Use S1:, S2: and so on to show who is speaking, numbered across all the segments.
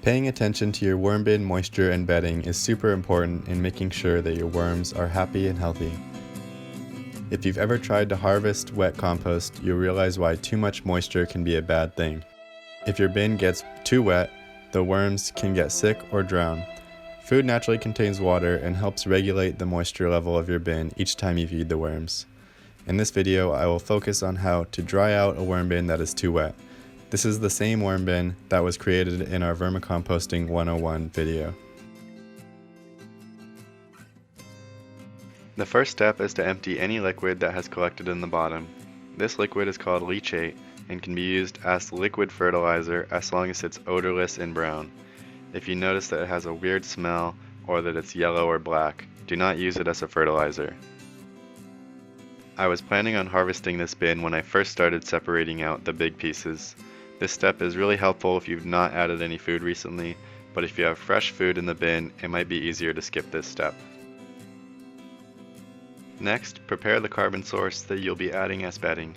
S1: Paying attention to your worm bin moisture and bedding is super important in making sure that your worms are happy and healthy. If you've ever tried to harvest wet compost, you'll realize why too much moisture can be a bad thing. If your bin gets too wet, the worms can get sick or drown. Food naturally contains water and helps regulate the moisture level of your bin each time you feed the worms. In this video, I will focus on how to dry out a worm bin that is too wet. This is the same worm bin that was created in our Vermicomposting 101 video. The first step is to empty any liquid that has collected in the bottom. This liquid is called leachate and can be used as liquid fertilizer as long as it's odorless and brown. If you notice that it has a weird smell or that it's yellow or black, do not use it as a fertilizer. I was planning on harvesting this bin when I first started separating out the big pieces. This step is really helpful if you've not added any food recently, but if you have fresh food in the bin, it might be easier to skip this step. Next, prepare the carbon source that you'll be adding as bedding.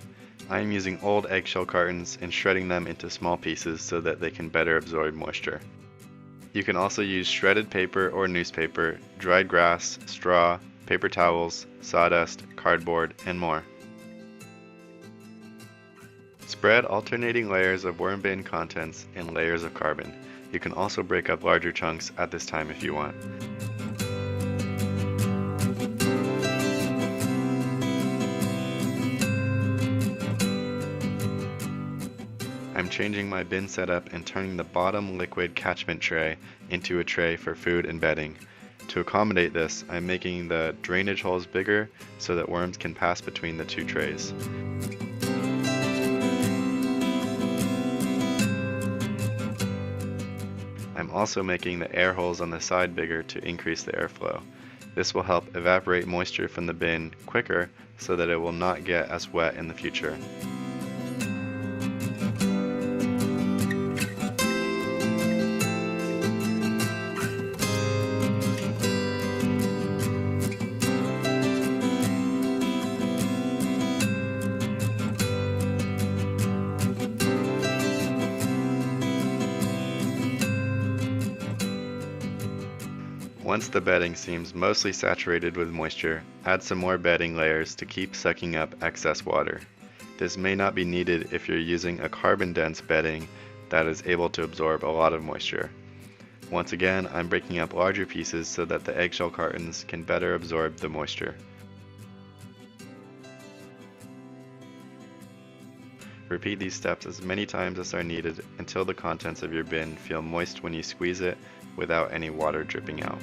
S1: I am using old eggshell cartons and shredding them into small pieces so that they can better absorb moisture. You can also use shredded paper or newspaper, dried grass, straw, paper towels, sawdust, cardboard, and more. Spread alternating layers of worm bin contents and layers of carbon. You can also break up larger chunks at this time if you want. I'm changing my bin setup and turning the bottom liquid catchment tray into a tray for food and bedding. To accommodate this, I'm making the drainage holes bigger so that worms can pass between the two trays. I'm also making the air holes on the side bigger to increase the airflow. This will help evaporate moisture from the bin quicker so that it will not get as wet in the future. Once the bedding seems mostly saturated with moisture, add some more bedding layers to keep sucking up excess water. This may not be needed if you're using a carbon-dense bedding that is able to absorb a lot of moisture. Once again, I'm breaking up larger pieces so that the eggshell cartons can better absorb the moisture. Repeat these steps as many times as are needed until the contents of your bin feel moist when you squeeze it without any water dripping out.